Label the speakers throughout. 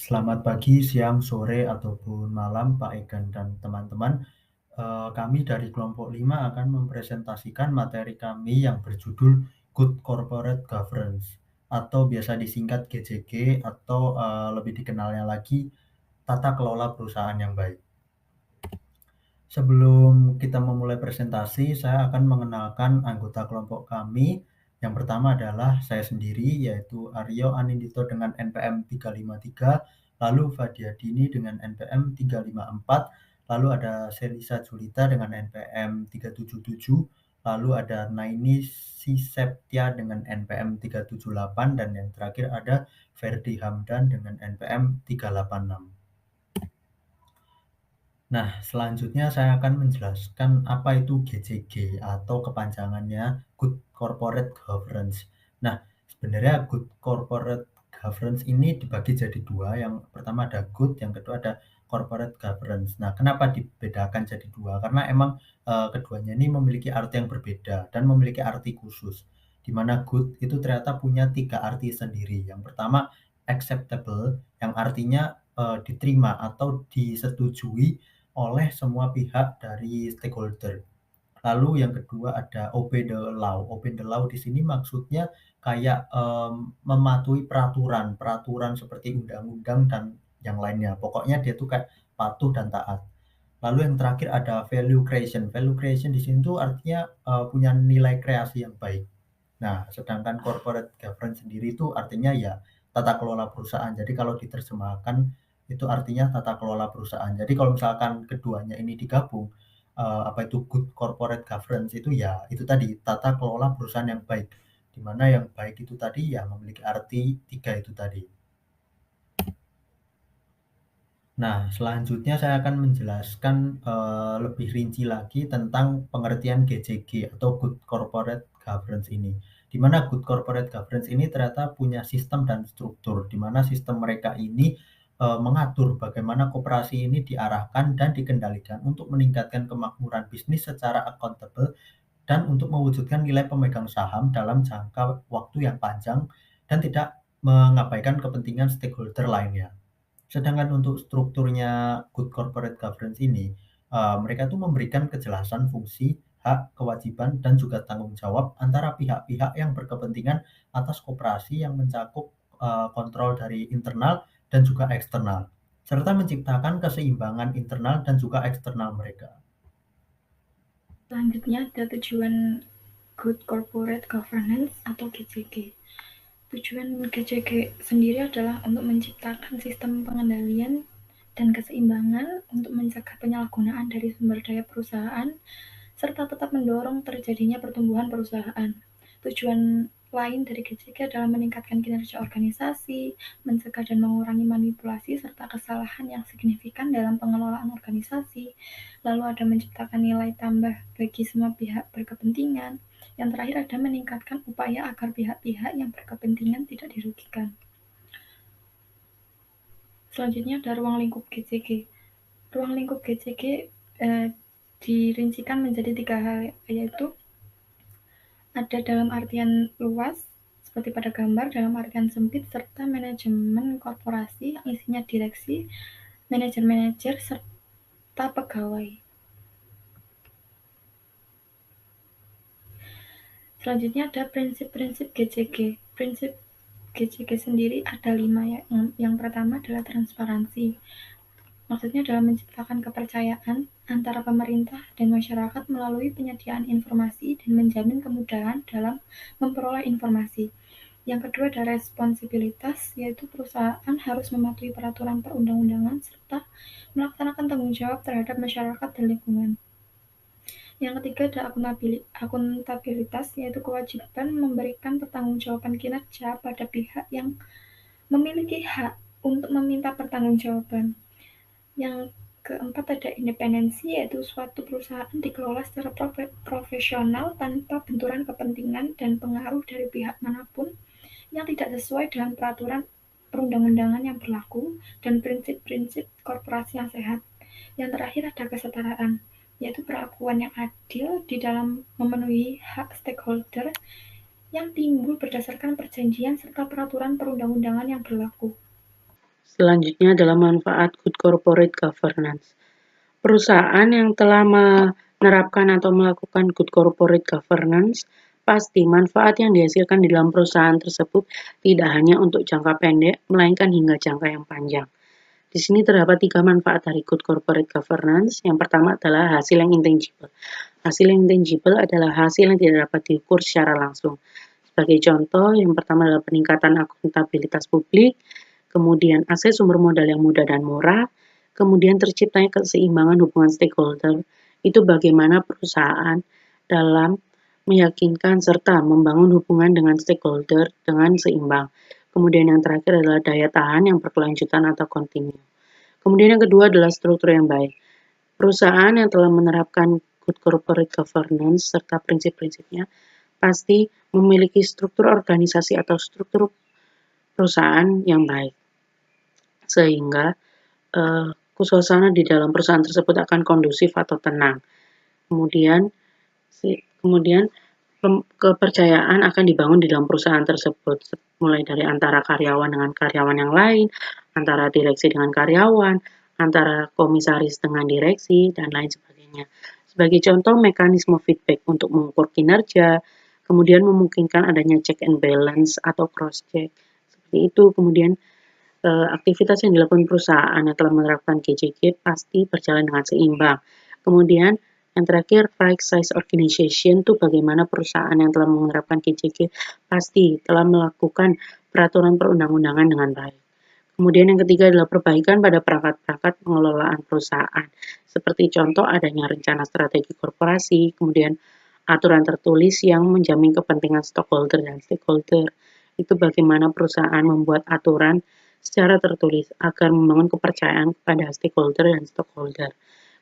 Speaker 1: Selamat pagi, siang, sore, ataupun malam Pak Egan dan teman-teman. Kami dari kelompok 5 akan mempresentasikan materi kami yang berjudul Good Corporate Governance atau biasa disingkat GCG atau, lebih dikenalnya lagi tata kelola perusahaan yang baik. Sebelum kita memulai presentasi, saya akan mengenalkan anggota kelompok kami. Yang pertama adalah saya sendiri, yaitu Aryo Anindito dengan NPM 353, lalu Fadiadini dengan NPM 354, lalu ada Selisa Julita dengan NPM 377, lalu ada Naini Siseptia dengan NPM 378, dan yang terakhir ada Ferdi Hamdan dengan NPM 386. Nah, selanjutnya saya akan menjelaskan apa itu GCG atau kepanjangannya Good Corporate Governance. Nah, sebenarnya Good Corporate Governance ini dibagi jadi dua. Yang pertama ada Good, yang kedua ada Corporate Governance. Nah, kenapa dibedakan jadi dua? Karena emang keduanya ini memiliki arti yang berbeda dan memiliki arti khusus. Di mana Good itu ternyata punya tiga arti sendiri. Yang pertama acceptable, yang artinya diterima atau disetujui oleh semua pihak dari stakeholder. Lalu yang kedua ada obey the law. Obey the law di sini maksudnya kayak, mematuhi peraturan, peraturan seperti undang-undang dan yang lainnya. Pokoknya dia tuh kayak patuh dan taat. Lalu yang terakhir ada value creation. Value creation di sini tuh artinya, punya nilai kreasi yang baik. Nah, sedangkan corporate governance sendiri itu artinya ya tata kelola perusahaan. Jadi kalau diterjemahkan itu artinya tata kelola perusahaan. Jadi kalau misalkan keduanya ini digabung, apa itu good corporate governance itu ya itu tadi tata kelola perusahaan yang baik. Di mana yang baik itu tadi ya memiliki arti 3 itu tadi. Nah, selanjutnya saya akan menjelaskan, lebih rinci lagi tentang pengertian GCG atau Good Corporate Governance ini. Di mana Good Corporate Governance ini ternyata punya sistem dan struktur, di mana sistem mereka ini, mengatur bagaimana koperasi ini diarahkan dan dikendalikan untuk meningkatkan kemakmuran bisnis secara accountable dan untuk mewujudkan nilai pemegang saham dalam jangka waktu yang panjang dan tidak mengabaikan kepentingan stakeholder lainnya. Sedangkan untuk strukturnya Good Corporate Governance ini, mereka tuh memberikan kejelasan fungsi, hak, kewajiban, dan juga tanggung jawab antara pihak-pihak yang berkepentingan atas koperasi yang mencakup, kontrol dari internal dan juga eksternal, serta menciptakan keseimbangan internal dan juga eksternal mereka.
Speaker 2: Selanjutnya ada tujuan Good Corporate Governance atau GCG. Tujuan GCG sendiri adalah untuk menciptakan sistem pengendalian dan keseimbangan untuk mencegah penyalahgunaan dari sumber daya perusahaan serta tetap mendorong terjadinya pertumbuhan perusahaan. Tujuan lain dari GCG adalah meningkatkan kinerja organisasi, mencegah dan mengurangi manipulasi serta kesalahan yang signifikan dalam pengelolaan organisasi, lalu ada menciptakan nilai tambah bagi semua pihak berkepentingan, yang terakhir ada meningkatkan upaya agar pihak-pihak yang berkepentingan tidak dirugikan. Selanjutnya ada ruang lingkup GCG. Ruang lingkup GCG dirincikan menjadi 3 hal, yaitu ada dalam artian luas, seperti pada gambar, dalam artian sempit, serta manajemen korporasi yang isinya direksi, manajer-manajer, serta pegawai. Selanjutnya ada prinsip-prinsip GCG. Prinsip GCG sendiri ada 5 ya. Yang pertama adalah transparansi. Maksudnya adalah menciptakan kepercayaan antara pemerintah dan masyarakat melalui penyediaan informasi dan menjamin kemudahan dalam memperoleh informasi. Yang kedua ada responsibilitas, yaitu perusahaan harus mematuhi peraturan perundang-undangan serta melaksanakan tanggung jawab terhadap masyarakat dan lingkungan. Yang ketiga ada akuntabilitas, yaitu kewajiban memberikan pertanggungjawaban kinerja pada pihak yang memiliki hak untuk meminta pertanggungjawaban. Yang keempat ada independensi, yaitu suatu perusahaan dikelola secara profesional tanpa benturan kepentingan dan pengaruh dari pihak manapun yang tidak sesuai dengan peraturan perundang-undangan yang berlaku dan prinsip-prinsip korporasi yang sehat. Yang terakhir ada kesetaraan, yaitu perlakuan yang adil di dalam memenuhi hak stakeholder yang timbul berdasarkan perjanjian serta peraturan perundang-undangan yang berlaku.
Speaker 3: Selanjutnya adalah manfaat good corporate governance. Perusahaan yang telah menerapkan atau melakukan good corporate governance, pasti manfaat yang dihasilkan di dalam perusahaan tersebut tidak hanya untuk jangka pendek, melainkan hingga jangka yang panjang. Di sini terdapat 3 manfaat dari good corporate governance. Yang pertama adalah hasil yang intangible. Hasil yang intangible adalah hasil yang tidak dapat diukur secara langsung. Sebagai contoh, yang pertama adalah peningkatan akuntabilitas publik, kemudian akses sumber modal yang mudah dan murah, kemudian terciptanya keseimbangan hubungan stakeholder. Itu bagaimana perusahaan dalam meyakinkan serta membangun hubungan dengan stakeholder dengan seimbang. Kemudian yang terakhir adalah daya tahan yang berkelanjutan atau kontinu. Kemudian yang kedua adalah struktur yang baik. Perusahaan yang telah menerapkan good corporate governance serta prinsip-prinsipnya pasti memiliki struktur organisasi atau struktur perusahaan yang baik. Sehingga suasana di dalam perusahaan tersebut akan kondusif atau tenang. Kemudian kepercayaan akan dibangun di dalam perusahaan tersebut, mulai dari antara karyawan dengan karyawan yang lain, antara direksi dengan karyawan, antara komisaris dengan direksi, dan lain sebagainya. Sebagai contoh, mekanisme feedback untuk mengukur kinerja, kemudian memungkinkan adanya check and balance atau cross check. Seperti itu. Kemudian aktivitas yang dilakukan perusahaan yang telah menerapkan GCG pasti berjalan dengan seimbang. Kemudian yang terakhir, right size organization itu bagaimana perusahaan yang telah menerapkan GCG pasti telah melakukan peraturan perundang-undangan dengan baik. Kemudian yang ketiga adalah perbaikan pada perangkat-perangkat pengelolaan perusahaan. Seperti contoh adanya rencana strategi korporasi, kemudian aturan tertulis yang menjamin kepentingan stockholder dan stakeholder. Itu bagaimana perusahaan membuat aturan secara tertulis agar membangun kepercayaan kepada stakeholder dan stockholder.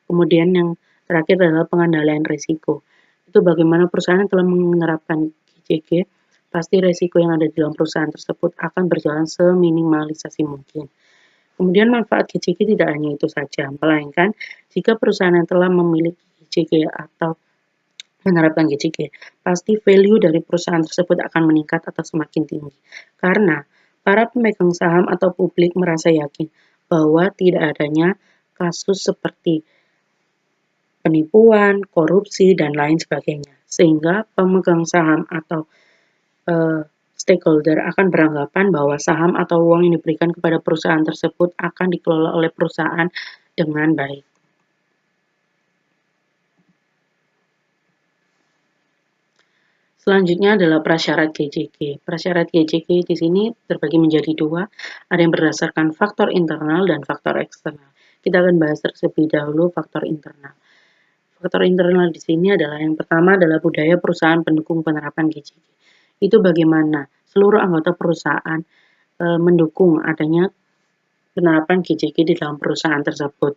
Speaker 3: Kemudian yang terakhir adalah pengendalian risiko. Itu bagaimana perusahaan yang telah menerapkan GCG, pasti risiko yang ada di dalam perusahaan tersebut akan berjalan seminimalisasi mungkin. Kemudian manfaat GCG tidak hanya itu saja, melainkan jika perusahaan yang telah memiliki GCG atau menerapkan GCG, pasti value dari perusahaan tersebut akan meningkat atau semakin tinggi. Karena para pemegang saham atau publik merasa yakin bahwa tidak adanya kasus seperti penipuan, korupsi, dan lain sebagainya. Sehingga pemegang saham atau stakeholder akan beranggapan bahwa saham atau uang yang diberikan kepada perusahaan tersebut akan dikelola oleh perusahaan dengan baik. Selanjutnya adalah prasyarat GCG. Prasyarat GCG di sini terbagi menjadi 2, ada yang berdasarkan faktor internal dan faktor eksternal. Kita akan bahas terlebih dahulu faktor internal. Faktor internal di sini adalah yang pertama adalah budaya perusahaan pendukung penerapan GCG. Itu bagaimana seluruh anggota perusahaan mendukung adanya penerapan GCG di dalam perusahaan tersebut.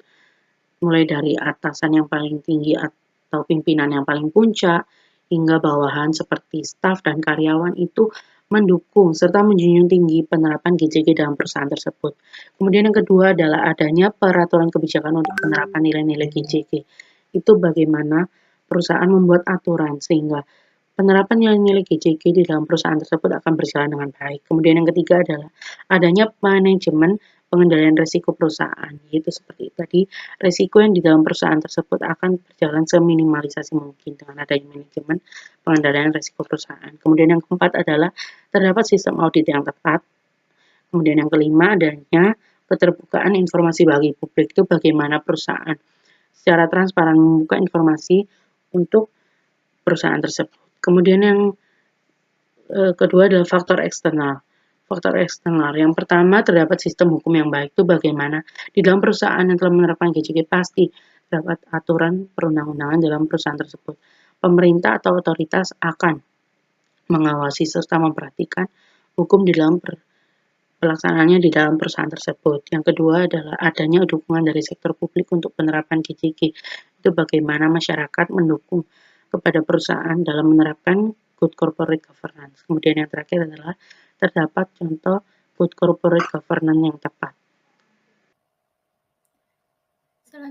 Speaker 3: Mulai dari atasan yang paling tinggi atau pimpinan yang paling puncak, hingga bawahan seperti staf dan karyawan itu mendukung serta menjunjung tinggi penerapan GCG dalam perusahaan tersebut. Kemudian yang kedua adalah adanya peraturan kebijakan untuk penerapan nilai-nilai GCG. Itu bagaimana perusahaan membuat aturan sehingga penerapan nilai-nilai GCG di dalam perusahaan tersebut akan berjalan dengan baik. Kemudian yang ketiga adalah adanya manajemen pengendalian risiko perusahaan, yaitu seperti tadi, risiko yang di dalam perusahaan tersebut akan berjalan seminimalisasi mungkin dengan adanya manajemen pengendalian risiko perusahaan. Kemudian yang keempat adalah terdapat sistem audit yang tepat. Kemudian yang kelima adanya keterbukaan informasi bagi publik, itu bagaimana perusahaan secara transparan membuka informasi untuk perusahaan tersebut. Kemudian yang kedua adalah faktor eksternal. Faktor eksternal. Yang pertama terdapat sistem hukum yang baik, itu bagaimana di dalam perusahaan yang telah menerapkan GCG pasti terdapat aturan perundang-undangan dalam perusahaan tersebut. Pemerintah atau otoritas akan mengawasi serta memperhatikan hukum di dalam pelaksanaannya di dalam perusahaan tersebut. Yang kedua adalah adanya dukungan dari sektor publik untuk penerapan GCG. Itu bagaimana masyarakat mendukung kepada perusahaan dalam menerapkan good corporate governance. Kemudian yang terakhir adalah terdapat contoh good corporate governance yang tepat.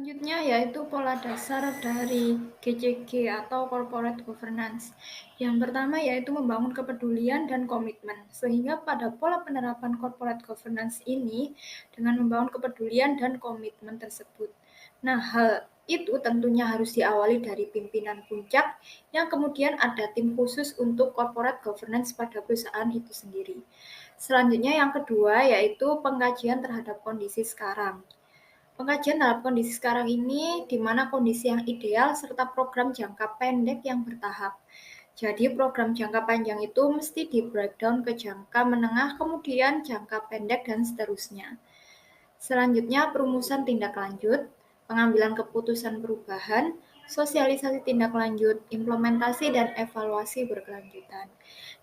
Speaker 2: Selanjutnya yaitu pola dasar dari GCG atau Corporate Governance. Yang pertama yaitu membangun kepedulian dan komitmen. Sehingga pada pola penerapan Corporate Governance ini dengan membangun kepedulian dan komitmen tersebut. Nah, hal itu tentunya harus diawali dari pimpinan puncak yang kemudian ada tim khusus untuk Corporate Governance pada perusahaan itu sendiri. Selanjutnya yang kedua yaitu pengkajian terhadap kondisi sekarang. Pengkajian terhadap kondisi sekarang ini, di mana kondisi yang ideal serta program jangka pendek yang bertahap. Jadi program jangka panjang itu mesti di breakdown ke jangka menengah, kemudian jangka pendek, dan seterusnya. Selanjutnya perumusan tindak lanjut, pengambilan keputusan perubahan, sosialisasi tindak lanjut, implementasi, dan evaluasi berkelanjutan.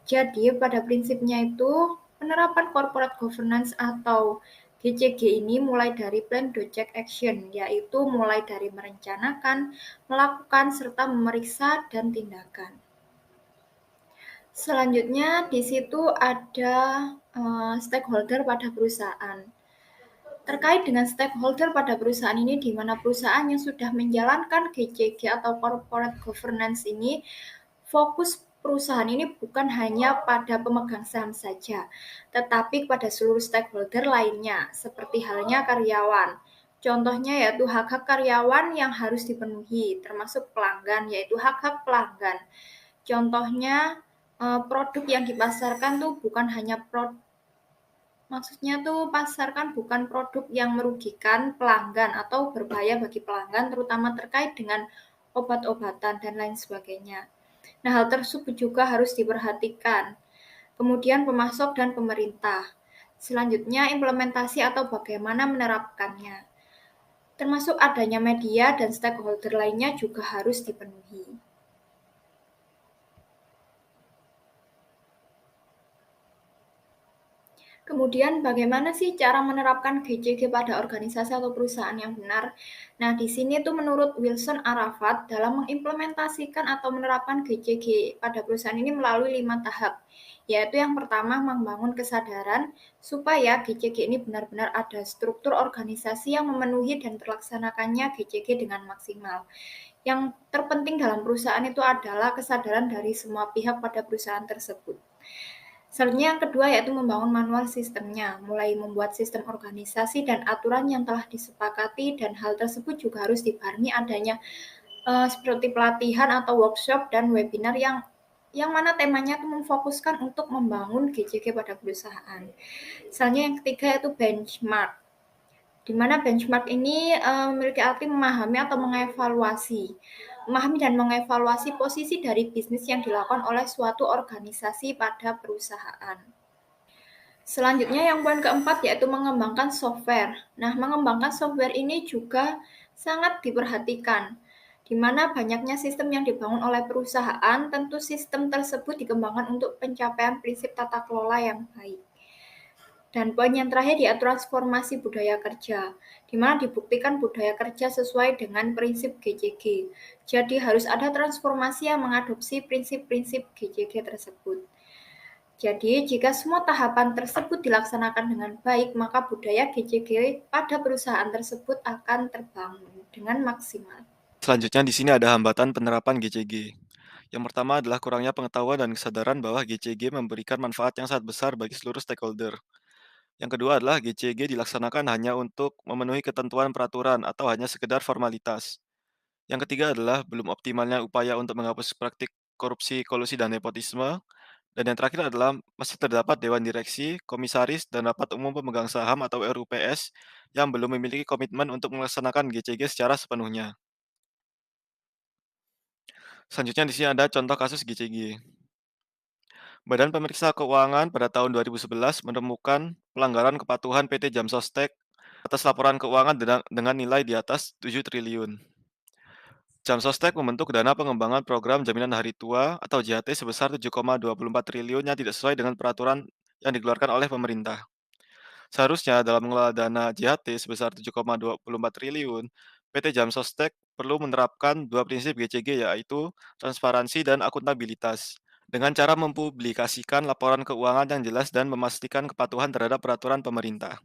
Speaker 2: Jadi pada prinsipnya itu penerapan corporate governance atau GCG ini mulai dari plan do check action, yaitu mulai dari merencanakan, melakukan, serta memeriksa dan tindakan. Selanjutnya di situ ada stakeholder pada perusahaan. Terkait dengan stakeholder pada perusahaan ini, di mana perusahaan yang sudah menjalankan GCG atau corporate governance ini, fokus perusahaan ini bukan hanya pada pemegang saham saja, tetapi pada seluruh stakeholder lainnya, seperti halnya karyawan. Contohnya yaitu hak-hak karyawan yang harus dipenuhi, termasuk pelanggan, yaitu hak-hak pelanggan. Contohnya produk yang dipasarkan tuh bukan hanya maksudnya tuh pasarkan bukan produk yang merugikan pelanggan atau berbahaya bagi pelanggan, terutama terkait dengan obat-obatan dan lain sebagainya. Nah, hal tersebut juga harus diperhatikan. Kemudian pemasok dan pemerintah. Selanjutnya implementasi atau bagaimana menerapkannya. Termasuk adanya media dan stakeholder lainnya juga harus dipenuhi. Kemudian bagaimana sih cara menerapkan GCG pada organisasi atau perusahaan yang benar? Nah, di sini tuh menurut Wilson Arafat dalam mengimplementasikan atau menerapkan GCG pada perusahaan ini melalui 5 tahap. Yaitu yang pertama membangun kesadaran supaya GCG ini benar-benar ada struktur organisasi yang memenuhi dan terlaksanakannya GCG dengan maksimal. Yang terpenting dalam perusahaan itu adalah kesadaran dari semua pihak pada perusahaan tersebut. Selanjutnya yang kedua yaitu membangun manual sistemnya, mulai membuat sistem organisasi dan aturan yang telah disepakati, dan hal tersebut juga harus dibarengi adanya seperti pelatihan atau workshop dan webinar yang mana temanya itu memfokuskan untuk membangun GCG pada perusahaan. Selanjutnya yang ketiga yaitu benchmark, di mana benchmark ini memiliki arti memahami atau memahami dan mengevaluasi posisi dari bisnis yang dilakukan oleh suatu organisasi pada perusahaan. Selanjutnya yang poin keempat yaitu mengembangkan software. Nah, mengembangkan software ini juga sangat diperhatikan, di mana banyaknya sistem yang dibangun oleh perusahaan, tentu sistem tersebut dikembangkan untuk pencapaian prinsip tata kelola yang baik. Dan poin yang terakhir yaitu transformasi budaya kerja, di mana dibuktikan budaya kerja sesuai dengan prinsip GCG. Jadi harus ada transformasi yang mengadopsi prinsip-prinsip GCG tersebut. Jadi, jika semua tahapan tersebut dilaksanakan dengan baik, maka budaya GCG pada perusahaan tersebut akan terbangun dengan maksimal.
Speaker 4: Selanjutnya di sini ada hambatan penerapan GCG. Yang pertama adalah kurangnya pengetahuan dan kesadaran bahwa GCG memberikan manfaat yang sangat besar bagi seluruh stakeholder. Yang kedua adalah GCG dilaksanakan hanya untuk memenuhi ketentuan peraturan atau hanya sekedar formalitas. Yang ketiga adalah belum optimalnya upaya untuk menghapus praktik korupsi, kolusi, dan nepotisme. Dan yang terakhir adalah masih terdapat Dewan Direksi, Komisaris, dan Rapat Umum Pemegang Saham atau RUPS yang belum memiliki komitmen untuk melaksanakan GCG secara sepenuhnya. Selanjutnya di sini ada contoh kasus GCG. Badan Pemeriksa Keuangan pada tahun 2011 menemukan pelanggaran kepatuhan PT Jam Sostek atas laporan keuangan dengan nilai di atas 7 triliun. Jam Sostek membentuk dana pengembangan program jaminan hari tua atau JHT sebesar 7,24 triliun yang tidak sesuai dengan peraturan yang dikeluarkan oleh pemerintah. Seharusnya dalam mengelola dana JHT sebesar 7,24 triliun, PT Jam Sostek perlu menerapkan dua prinsip GCG yaitu transparansi dan akuntabilitas dengan cara mempublikasikan laporan keuangan yang jelas dan memastikan kepatuhan terhadap peraturan pemerintah.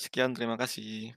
Speaker 4: Sekian, terima kasih.